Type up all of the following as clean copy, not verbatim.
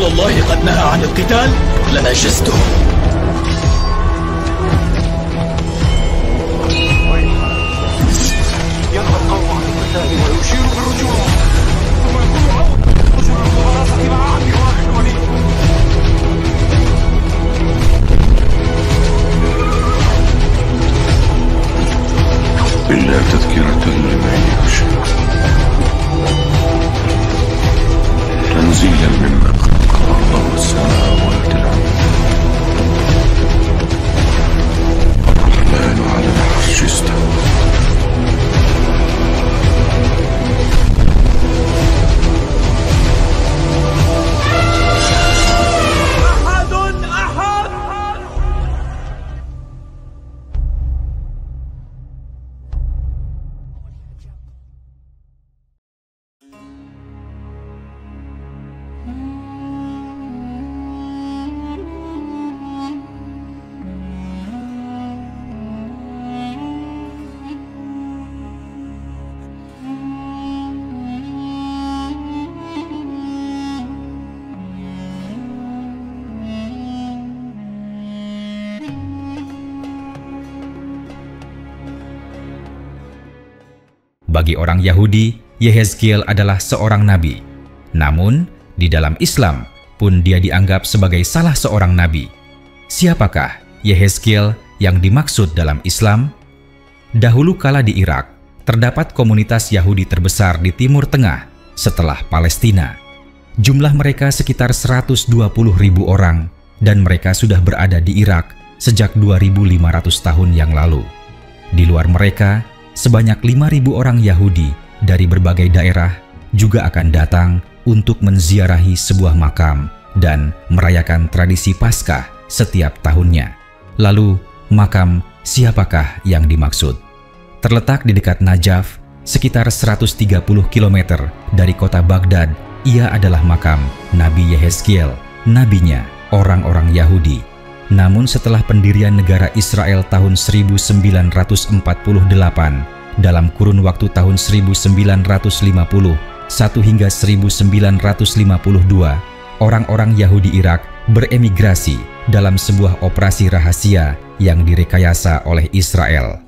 الله قد نهى عن القتال لنجزته. ينهى القوم عن القتال ويشير بالرجوع، ثم يقول عود رجل المبارزة مع عبد الله الوليد. إلا تذكرة لمن يخشى، تنزيلا ممن خلق الأرض والسماوات العلى. الرحمن على العرش استوى. Bagi orang Yahudi, Yehezkiel adalah seorang nabi. Namun, di dalam Islam pun dia dianggap sebagai salah seorang nabi. Siapakah Yehezkiel yang dimaksud dalam Islam? Dahulu kala di Irak, terdapat komunitas Yahudi terbesar di Timur Tengah setelah Palestina. Jumlah mereka sekitar 120.000 orang dan mereka sudah berada di Irak sejak 2.500 tahun yang lalu. Di luar mereka, sebanyak 5.000 orang Yahudi dari berbagai daerah juga akan datang untuk menziarahi sebuah makam dan merayakan tradisi Paskah setiap tahunnya. Lalu, makam siapakah yang dimaksud? Terletak di dekat Najaf, sekitar 130 km dari kota Baghdad, ia adalah makam Nabi Yehezkiel, nabinya orang-orang Yahudi. Namun setelah pendirian negara Israel tahun 1948, dalam kurun waktu tahun 1950 1 hingga 1952, orang-orang Yahudi Irak beremigrasi dalam sebuah operasi rahasia yang direkayasa oleh Israel.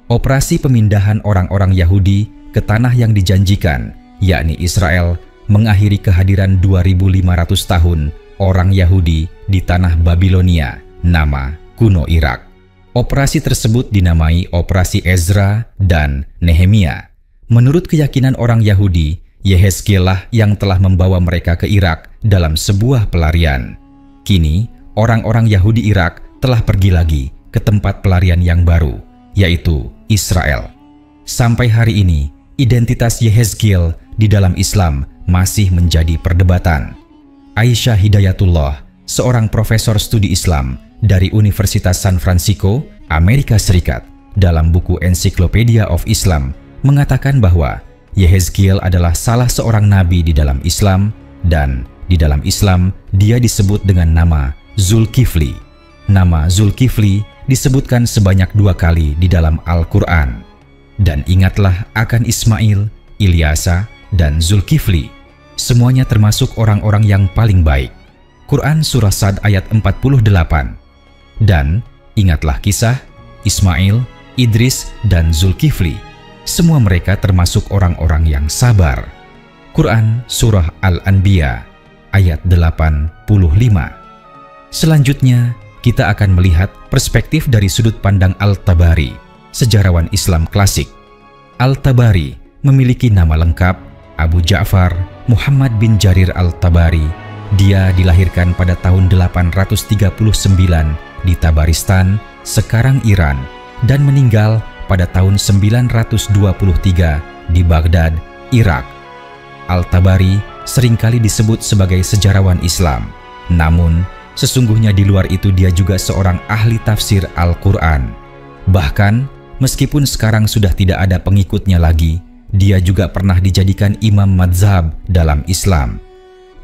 Operasi pemindahan orang-orang Yahudi ke tanah yang dijanjikan, yakni Israel, mengakhiri kehadiran 2.500 tahun orang Yahudi di tanah Babilonia, nama kuno Irak. Operasi tersebut dinamai Operasi Ezra dan Nehemia. Menurut keyakinan orang Yahudi, Yehezkiel lah yang telah membawa mereka ke Irak dalam sebuah pelarian. Kini, orang-orang Yahudi Irak telah pergi lagi ke tempat pelarian yang baru, yaitu Israel. Sampai hari ini, identitas Yehezkiel di dalam Islam masih menjadi perdebatan. Aisyah Hidayatullah, seorang profesor studi Islam dari Universitas San Francisco, Amerika Serikat, dalam buku Encyclopedia of Islam, mengatakan bahwa Yehezkiel adalah salah seorang nabi di dalam Islam, dan di dalam Islam dia disebut dengan nama Zulkifli. Nama Zulkifli disebutkan sebanyak 2 kali di dalam Al-Quran. Dan ingatlah akan Ismail, Ilyasa, dan Zulkifli. Semuanya termasuk orang-orang yang paling baik. Quran Surah Sad ayat 48. Dan ingatlah kisah Ismail, Idris, dan Zulkifli. Semua mereka termasuk orang-orang yang sabar. Quran Surah Al-Anbiya ayat 85. Selanjutnya, kita akan melihat perspektif dari sudut pandang Al-Tabari, sejarawan Islam klasik. Al-Tabari memiliki nama lengkap Abu Ja'far Muhammad bin Jarir Al-Tabari. Dia dilahirkan pada tahun 839 di Tabaristan, sekarang Iran, dan meninggal pada tahun 923 di Baghdad, Irak. Al-Tabari seringkali disebut sebagai sejarawan Islam. Namun, sesungguhnya di luar itu dia juga seorang ahli tafsir Al-Quran. Bahkan, meskipun sekarang sudah tidak ada pengikutnya lagi, dia juga pernah dijadikan imam mazhab dalam Islam.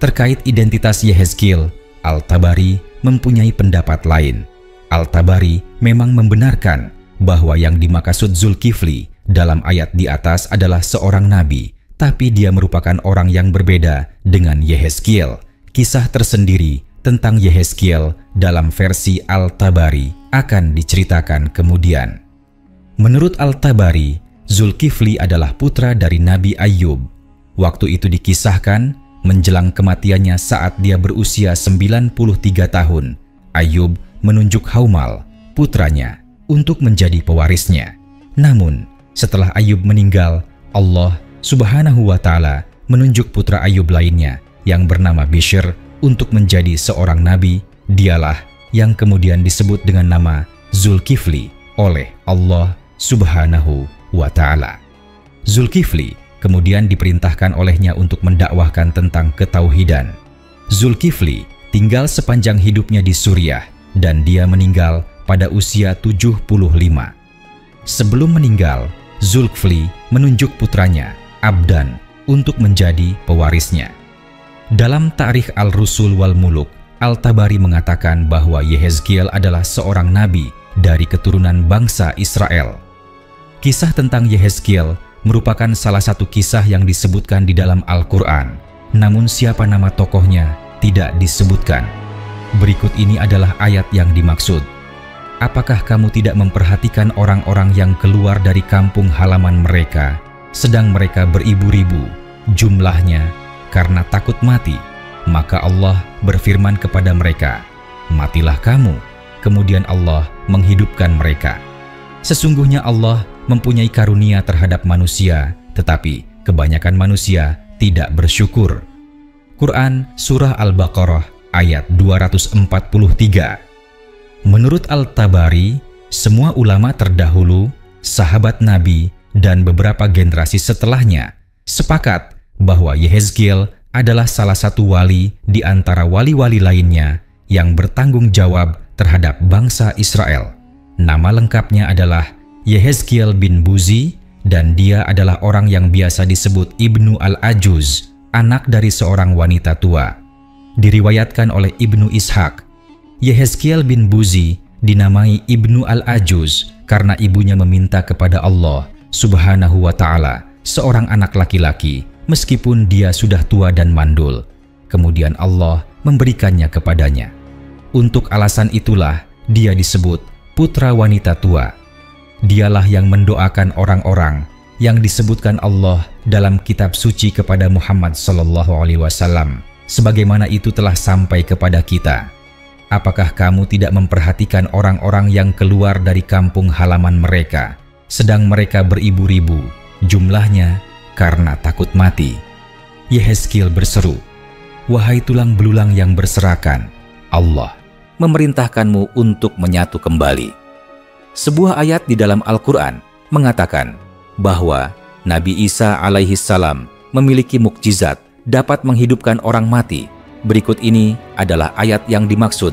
Terkait identitas Yehezkiel, Al-Tabari mempunyai pendapat lain. Al-Tabari memang membenarkan bahwa yang dimaksud Zulkifli dalam ayat di atas adalah seorang nabi, tapi dia merupakan orang yang berbeda dengan Yehezkiel. kisah tersendiri tentang Yehezkiel dalam versi Al-Tabari akan diceritakan kemudian. Menurut Al-Tabari, Zulkifli adalah putra dari Nabi Ayub. Waktu itu dikisahkan menjelang kematiannya saat dia berusia 93 tahun, Ayub menunjuk Haumal, putranya, untuk menjadi pewarisnya. Namun, setelah Ayub meninggal, Allah Subhanahu wa Ta'ala menunjuk putra Ayub lainnya yang bernama Bishr untuk menjadi seorang nabi. Dialah yang kemudian disebut dengan nama Zulkifli oleh Allah Subhanahu wa Ta'ala. Zulkifli kemudian diperintahkan olehnya untuk mendakwahkan tentang ketauhidan. Zulkifli tinggal sepanjang hidupnya di Suriah dan dia meninggal pada usia 75. Sebelum meninggal, Zulkifli menunjuk putranya, Abdan, untuk menjadi pewarisnya. Dalam Ta'rikh Al-Rusul wal Muluk, Al-Tabari mengatakan bahwa Yehezkiel adalah seorang nabi dari keturunan bangsa Israel. Kisah tentang Yehezkiel merupakan salah satu kisah yang disebutkan di dalam Al-Quran, namun siapa nama tokohnya tidak disebutkan. Berikut ini adalah ayat yang dimaksud. Apakah kamu tidak memperhatikan orang-orang yang keluar dari kampung halaman mereka, sedang mereka beribu-ribu jumlahnya karena takut mati? Maka Allah berfirman kepada mereka, matilah kamu. Kemudian Allah menghidupkan mereka. Sesungguhnya Allah mempunyai karunia terhadap manusia, tetapi kebanyakan manusia tidak bersyukur. Quran Surah Al-Baqarah ayat 243. Menurut Al-Tabari, semua ulama terdahulu, sahabat Nabi, dan beberapa generasi setelahnya sepakat bahwa Yehezkiel adalah salah satu wali di antara wali-wali lainnya yang bertanggung jawab terhadap bangsa Israel. Nama lengkapnya adalah Yehezkiel bin Buzi, dan dia adalah orang yang biasa disebut Ibnu Al-Ajuz, anak dari seorang wanita tua. Diriwayatkan oleh Ibnu Ishaq, Yehezkiel bin Buzi dinamai Ibnu Al-Ajuz karena ibunya meminta kepada Allah Subhanahu wa Ta'ala seorang anak laki-laki meskipun dia sudah tua dan mandul. Kemudian Allah memberikannya kepadanya. Untuk alasan itulah dia disebut putra wanita tua. Dialah yang mendoakan orang-orang yang disebutkan Allah dalam kitab suci kepada Muhammad SAW, sebagaimana itu telah sampai kepada kita. Apakah kamu tidak memperhatikan orang-orang yang keluar dari kampung halaman mereka, sedang mereka beribu-ribu jumlahnya karena takut mati? Yehezkiel berseru, wahai tulang belulang yang berserakan, Allah memerintahkanmu untuk menyatu kembali. Sebuah ayat di dalam Al-Quran mengatakan bahwa Nabi Isa alaihi salam memiliki mukjizat dapat menghidupkan orang mati. Berikut ini adalah ayat yang dimaksud.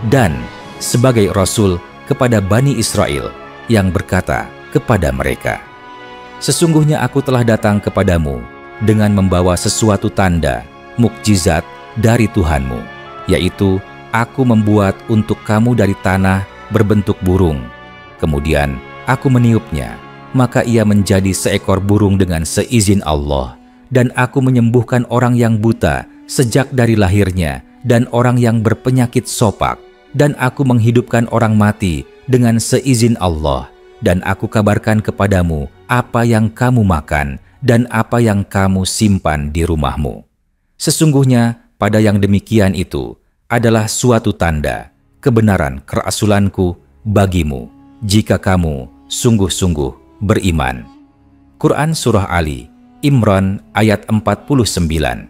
Dan sebagai Rasul kepada Bani Israel yang berkata kepada mereka, sesungguhnya aku telah datang kepadamu dengan membawa sesuatu tanda, mukjizat dari Tuhanmu, yaitu aku membuat untuk kamu dari tanah berbentuk burung. Kemudian aku meniupnya, maka ia menjadi seekor burung dengan seizin Allah. Dan aku menyembuhkan orang yang buta sejak dari lahirnya dan orang yang berpenyakit sopak. Dan aku menghidupkan orang mati dengan seizin Allah. Dan aku kabarkan kepadamu apa yang kamu makan dan apa yang kamu simpan di rumahmu. Sesungguhnya pada yang demikian itu adalah suatu tanda kebenaran kerasulanku bagimu, jika kamu sungguh-sungguh beriman. Quran Surah Ali, Imran ayat 49.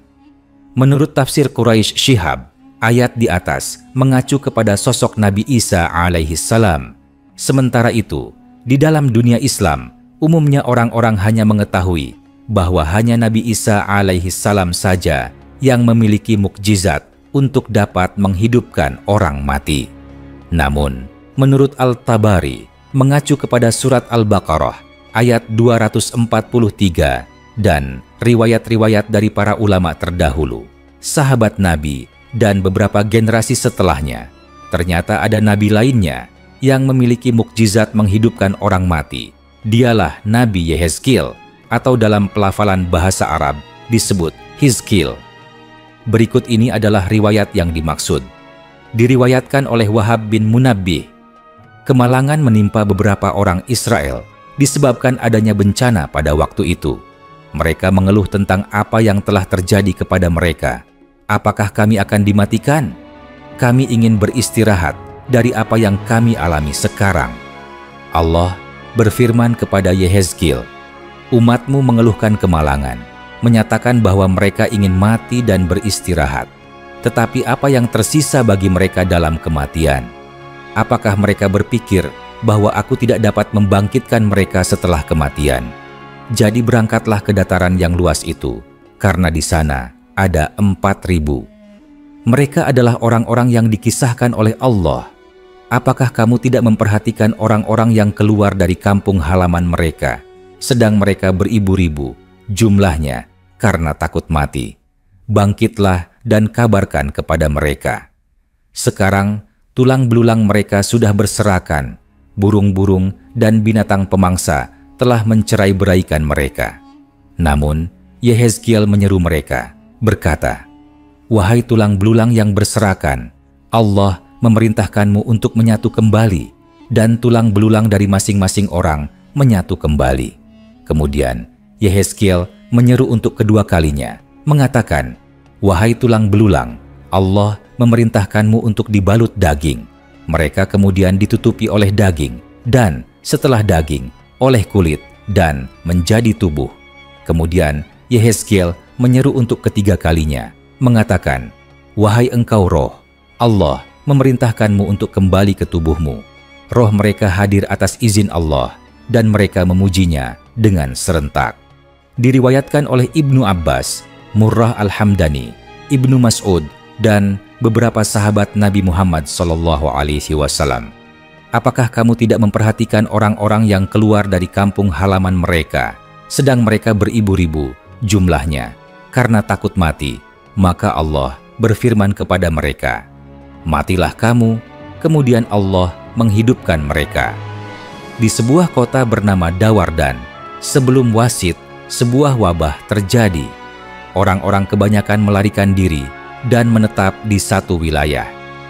Menurut tafsir Quraisy Syihab, ayat di atas mengacu kepada sosok Nabi Isa alaihi salam. Sementara itu, di dalam dunia Islam, umumnya orang-orang hanya mengetahui bahwa hanya Nabi Isa alaihi salam saja yang memiliki mukjizat untuk dapat menghidupkan orang mati. Namun, menurut Al-Tabari, mengacu kepada surat Al-Baqarah ayat 243 dan riwayat-riwayat dari para ulama terdahulu, sahabat Nabi, dan beberapa generasi setelahnya, ternyata ada Nabi lainnya yang memiliki mukjizat menghidupkan orang mati. Dialah Nabi Yehezkiel, atau dalam pelafalan bahasa Arab disebut Hizkil. Berikut ini adalah riwayat yang dimaksud. Diriwayatkan oleh Wahab bin Munabbih, kemalangan menimpa beberapa orang Israel disebabkan adanya bencana pada waktu itu. Mereka mengeluh tentang apa yang telah terjadi kepada mereka. Apakah kami akan dimatikan? Kami ingin beristirahat dari apa yang kami alami sekarang. Allah berfirman kepada Yehezkiel, umatmu mengeluhkan kemalangan, menyatakan bahwa mereka ingin mati dan beristirahat. Tetapi apa yang tersisa bagi mereka dalam kematian? Apakah mereka berpikir bahwa aku tidak dapat membangkitkan mereka setelah kematian? Jadi berangkatlah ke dataran yang luas itu, karena di sana ada 4.000. Mereka adalah orang-orang yang dikisahkan oleh Allah. Apakah kamu tidak memperhatikan orang-orang yang keluar dari kampung halaman mereka, sedang mereka beribu-ribu jumlahnya karena takut mati? Bangkitlah dan kabarkan kepada mereka. Sekarang tulang belulang mereka sudah berserakan, burung-burung dan binatang pemangsa telah mencerai-beraikan mereka. Namun Yehezkiel menyeru mereka, berkata, wahai tulang belulang yang berserakan, Allah memerintahkanmu untuk menyatu kembali, dan tulang belulang dari masing-masing orang menyatu kembali. Kemudian Yehezkiel menyeru untuk kedua kalinya, mengatakan, wahai tulang belulang, Allah memerintahkanmu untuk dibalut daging. Mereka kemudian ditutupi oleh daging, dan setelah daging, oleh kulit, dan menjadi tubuh. Kemudian Yehezkiel menyeru untuk ketiga kalinya, mengatakan, wahai engkau roh, Allah memerintahkanmu untuk kembali ke tubuhmu. Roh mereka hadir atas izin Allah, dan mereka memujinya dengan serentak. Diriwayatkan oleh Ibnu Abbas, Murrah Al-Hamdani, Ibnu Mas'ud, dan beberapa sahabat Nabi Muhammad SAW. Apakah kamu tidak memperhatikan orang-orang yang keluar dari kampung halaman mereka, sedang mereka beribu-ribu jumlahnya karena takut mati? Maka Allah berfirman kepada mereka, matilah kamu, kemudian Allah menghidupkan mereka. Di sebuah kota bernama Dawardan, sebelum Wasit, sebuah wabah terjadi. Orang-orang kebanyakan melarikan diri dan menetap di satu wilayah.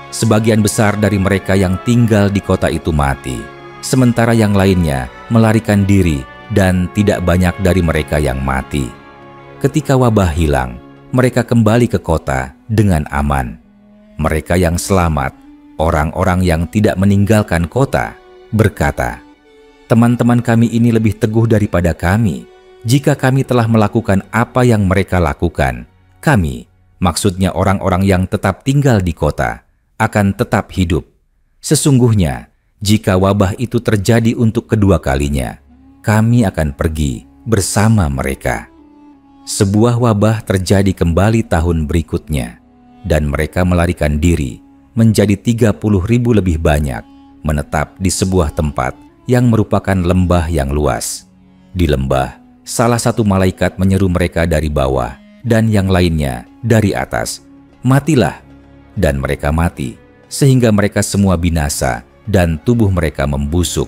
Sebagian besar dari mereka yang tinggal di kota itu mati, sementara yang lainnya melarikan diri dan tidak banyak dari mereka yang mati. Ketika wabah hilang, mereka kembali ke kota dengan aman. Mereka yang selamat, orang-orang yang tidak meninggalkan kota, berkata, teman-teman kami ini lebih teguh daripada kami. Jika kami telah melakukan apa yang mereka lakukan, kami, maksudnya orang-orang yang tetap tinggal di kota, akan tetap hidup. Sesungguhnya, jika wabah itu terjadi untuk kedua kalinya, kami akan pergi bersama mereka. Sebuah wabah terjadi kembali tahun berikutnya, dan mereka melarikan diri menjadi 30.000 lebih banyak, menetap di sebuah tempat yang merupakan lembah yang luas. Di lembah, salah satu malaikat menyeru mereka dari bawah, dan yang lainnya dari atas, matilah. Dan mereka mati, sehingga mereka semua binasa, dan tubuh mereka membusuk.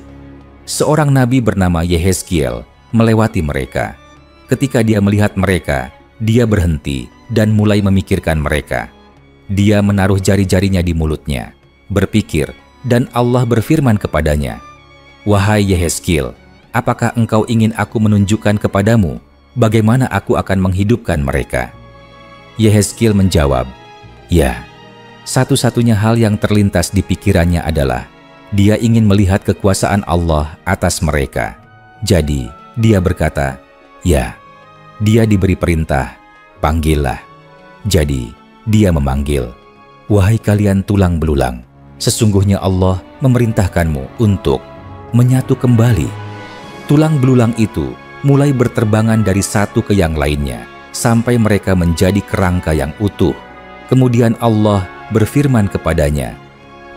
Seorang nabi bernama Yehezkiel melewati mereka. Ketika dia melihat mereka, dia berhenti dan mulai memikirkan mereka. Dia menaruh jari-jarinya di mulutnya, berpikir, dan Allah berfirman kepadanya, wahai Yehezkiel, apakah engkau ingin aku menunjukkan kepadamu bagaimana aku akan menghidupkan mereka? Yehezkiel menjawab, ya. Satu-satunya hal yang terlintas di pikirannya adalah dia ingin melihat kekuasaan Allah atas mereka. Jadi dia berkata, ya. Dia diberi perintah, panggillah. Jadi dia memanggil, wahai kalian tulang belulang, sesungguhnya Allah memerintahkanmu untuk menyatu kembali. Tulang belulang itu mulai berterbangan dari satu ke yang lainnya, sampai mereka menjadi kerangka yang utuh. Kemudian Allah berfirman kepadanya,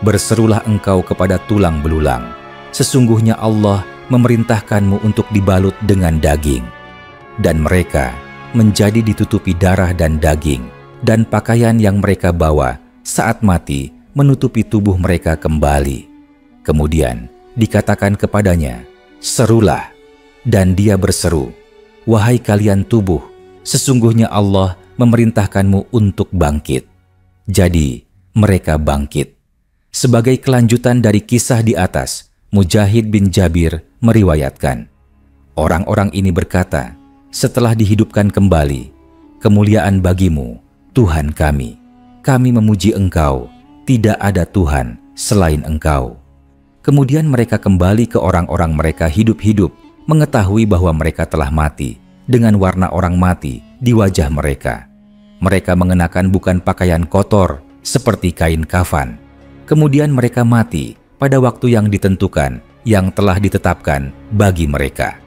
berserulah engkau kepada tulang belulang, sesungguhnya Allah memerintahkanmu untuk dibalut dengan daging. Dan mereka menjadi ditutupi darah dan daging, dan pakaian yang mereka bawa saat mati menutupi tubuh mereka kembali. Kemudian dikatakan kepadanya, serulah. Dan dia berseru, wahai kalian tubuh, sesungguhnya Allah memerintahkanmu untuk bangkit. Jadi, mereka bangkit. Sebagai kelanjutan dari kisah di atas, Mujahid bin Jabir meriwayatkan, orang-orang ini berkata, setelah dihidupkan kembali, kemuliaan bagimu, Tuhan kami. Kami memuji Engkau, tidak ada Tuhan selain Engkau. Kemudian mereka kembali ke orang-orang mereka hidup-hidup, mengetahui bahwa mereka telah mati, dengan warna orang mati di wajah mereka. Mereka mengenakan bukan pakaian kotor, seperti kain kafan. Kemudian mereka mati pada waktu yang ditentukan, yang telah ditetapkan bagi mereka.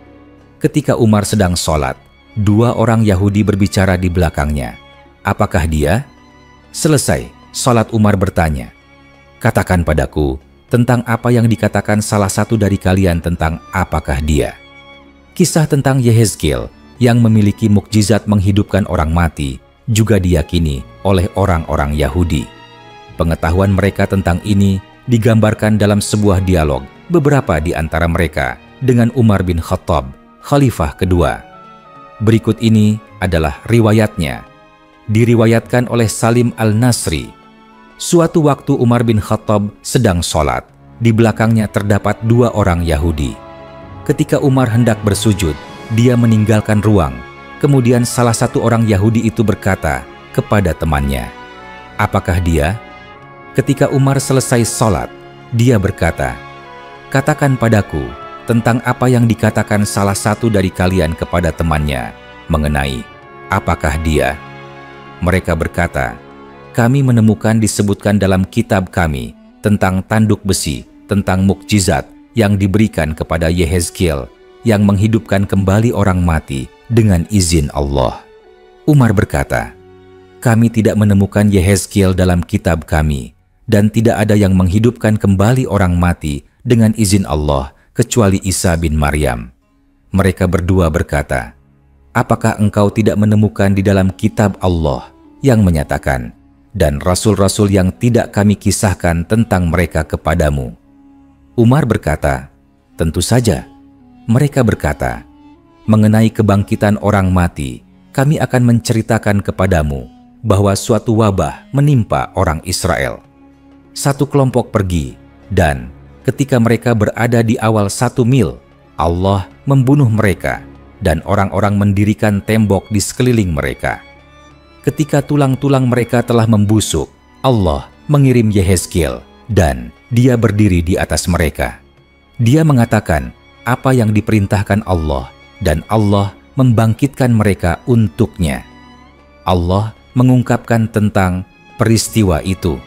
Ketika Umar sedang sholat, dua orang Yahudi berbicara di belakangnya. Apakah dia? Selesai, sholat Umar bertanya, katakan padaku tentang apa yang dikatakan salah satu dari kalian tentang apakah dia. Kisah tentang Yehezkiel yang memiliki mukjizat menghidupkan orang mati juga diyakini oleh orang-orang Yahudi. Pengetahuan mereka tentang ini digambarkan dalam sebuah dialog beberapa di antara mereka dengan Umar bin Khattab, khalifah kedua. Berikut ini adalah riwayatnya. Diriwayatkan oleh Salim al-Nasri. Suatu waktu Umar bin Khattab sedang sholat. Di belakangnya terdapat dua orang Yahudi. Ketika Umar hendak bersujud, dia meninggalkan ruang. Kemudian salah satu orang Yahudi itu berkata kepada temannya, apakah dia? Ketika Umar selesai sholat, dia berkata, katakan padaku tentang apa yang dikatakan salah satu dari kalian kepada temannya mengenai apakah dia? Mereka berkata, kami menemukan disebutkan dalam kitab kami tentang tanduk besi, tentang mukjizat yang diberikan kepada Yehezkiel yang menghidupkan kembali orang mati dengan izin Allah. Umar berkata, kami tidak menemukan Yehezkiel dalam kitab kami, dan tidak ada yang menghidupkan kembali orang mati dengan izin Allah kecuali Isa bin Maryam. Mereka berdua berkata, apakah engkau tidak menemukan di dalam kitab Allah yang menyatakan, dan rasul-rasul yang tidak kami kisahkan tentang mereka kepadamu? Umar berkata, tentu saja. Mereka berkata, mengenai kebangkitan orang mati, kami akan menceritakan kepadamu bahwa suatu wabah menimpa orang Israel. Satu kelompok pergi, dan ketika mereka berada di awal 1 mil, Allah membunuh mereka, dan orang-orang mendirikan tembok di sekeliling mereka. Ketika tulang-tulang mereka telah membusuk, Allah mengirim Yehezkiel, dan dia berdiri di atas mereka. Dia mengatakan apa yang diperintahkan Allah, dan Allah membangkitkan mereka untuknya. Allah mengungkapkan tentang peristiwa itu.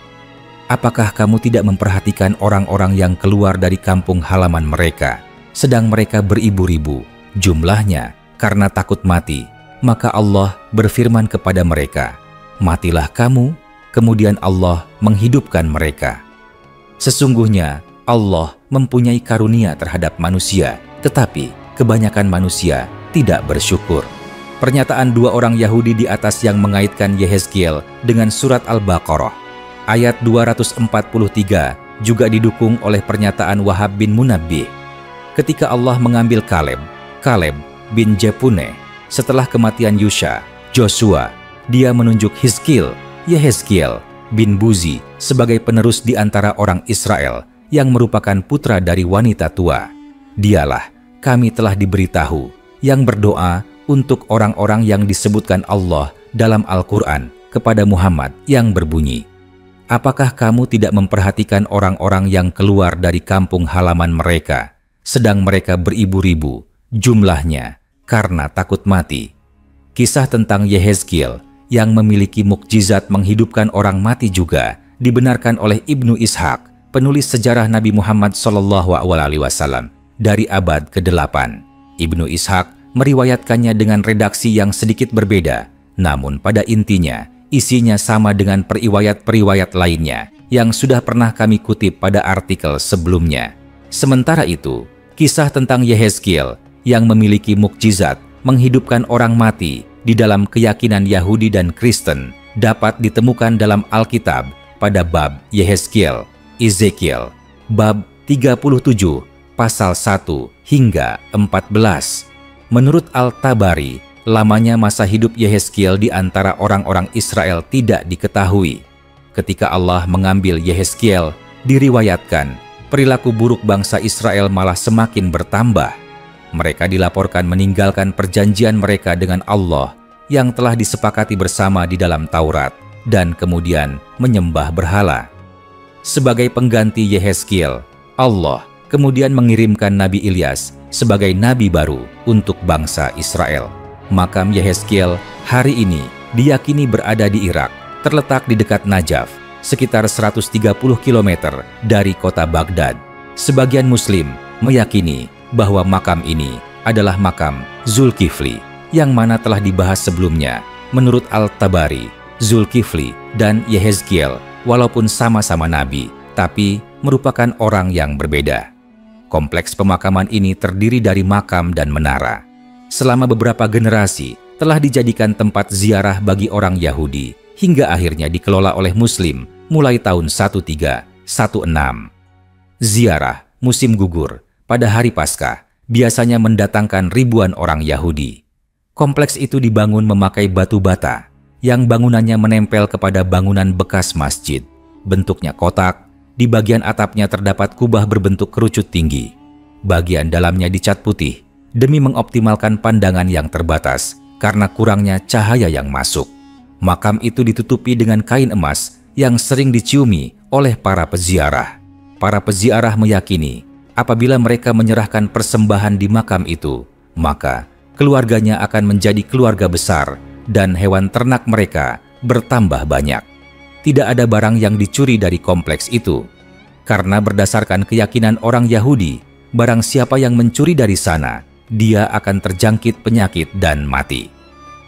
Apakah kamu tidak memperhatikan orang-orang yang keluar dari kampung halaman mereka, sedang mereka beribu-ribu jumlahnya karena takut mati? Maka Allah berfirman kepada mereka, matilah kamu, kemudian Allah menghidupkan mereka. Sesungguhnya Allah mempunyai karunia terhadap manusia, tetapi kebanyakan manusia tidak bersyukur. Pernyataan dua orang Yahudi di atas yang mengaitkan Yehezkiel dengan surat Al-Baqarah ayat 243 juga didukung oleh pernyataan Wahab bin Munabbih. Ketika Allah mengambil Kaleb bin Jepune setelah kematian Yusha, Joshua, dia menunjuk Yehezkiel bin Buzi sebagai penerus di antara orang Israel yang merupakan putra dari wanita tua. Dialah kami telah diberitahu yang berdoa untuk orang-orang yang disebutkan Allah dalam Al-Quran kepada Muhammad yang berbunyi, apakah kamu tidak memperhatikan orang-orang yang keluar dari kampung halaman mereka, sedang mereka beribu-ribu jumlahnya karena takut mati? Kisah tentang Yehezkiel yang memiliki mukjizat menghidupkan orang mati juga dibenarkan oleh Ibnu Ishaq, penulis sejarah Nabi Muhammad SAW dari abad ke-8. Ibnu Ishaq meriwayatkannya dengan redaksi yang sedikit berbeda, namun pada intinya isinya sama dengan periwayat-periwayat lainnya yang sudah pernah kami kutip pada artikel sebelumnya. Sementara itu, kisah tentang Yehezkiel yang memiliki mukjizat menghidupkan orang mati di dalam keyakinan Yahudi dan Kristen dapat ditemukan dalam Alkitab pada bab Yehezkiel, Ezekiel, bab 37, pasal 1 hingga 14. Menurut Al-Tabari, lamanya masa hidup Yehezkiel di antara orang-orang Israel tidak diketahui. Ketika Allah mengambil Yehezkiel, diriwayatkan perilaku buruk bangsa Israel malah semakin bertambah. Mereka dilaporkan meninggalkan perjanjian mereka dengan Allah yang telah disepakati bersama di dalam Taurat dan kemudian menyembah berhala. Sebagai pengganti Yehezkiel, Allah kemudian mengirimkan Nabi Ilyas sebagai nabi baru untuk bangsa Israel. Makam Yehezkiel hari ini diyakini berada di Irak, terletak di dekat Najaf, sekitar 130 km dari kota Baghdad. Sebagian Muslim meyakini bahwa makam ini adalah makam Zulkifli, yang mana telah dibahas sebelumnya. Menurut Al-Tabari, Zulkifli dan Yehezkiel walaupun sama-sama nabi, tapi merupakan orang yang berbeda. Kompleks pemakaman ini terdiri dari makam dan menara. Selama beberapa generasi telah dijadikan tempat ziarah bagi orang Yahudi, hingga akhirnya dikelola oleh Muslim mulai tahun 1316. Ziarah musim gugur pada hari Paskah biasanya mendatangkan ribuan orang Yahudi. Kompleks itu dibangun memakai batu bata yang bangunannya menempel kepada bangunan bekas masjid. Bentuknya kotak, di bagian atapnya terdapat kubah berbentuk kerucut tinggi. Bagian dalamnya dicat putih demi mengoptimalkan pandangan yang terbatas karena kurangnya cahaya yang masuk. Makam itu ditutupi dengan kain emas yang sering diciumi oleh para peziarah. Para peziarah meyakini apabila mereka menyerahkan persembahan di makam itu, maka keluarganya akan menjadi keluarga besar dan hewan ternak mereka bertambah banyak. Tidak ada barang yang dicuri dari kompleks itu, karena berdasarkan keyakinan orang Yahudi, barang siapa yang mencuri dari sana, dia akan terjangkit penyakit dan mati.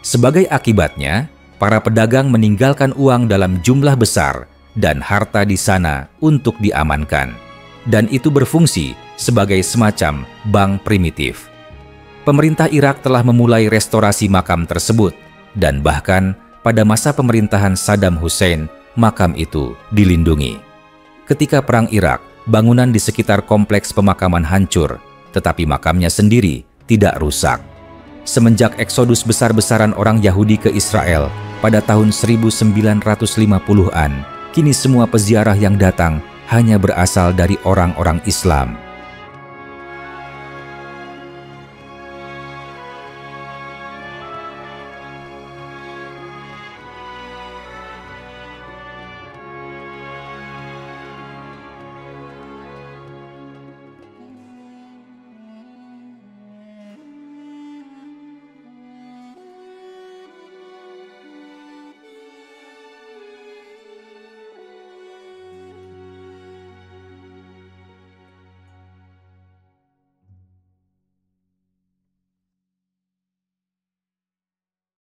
Sebagai akibatnya, para pedagang meninggalkan uang dalam jumlah besar dan harta di sana untuk diamankan, dan itu berfungsi sebagai semacam bank primitif. Pemerintah Irak telah memulai restorasi makam tersebut, dan bahkan pada masa pemerintahan Saddam Hussein, makam itu dilindungi. Ketika Perang Irak, bangunan di sekitar kompleks pemakaman hancur, tetapi makamnya sendiri tidak rusak. Semenjak eksodus besar-besaran orang Yahudi ke Israel pada tahun 1950-an, kini semua peziarah yang datang hanya berasal dari orang-orang Islam.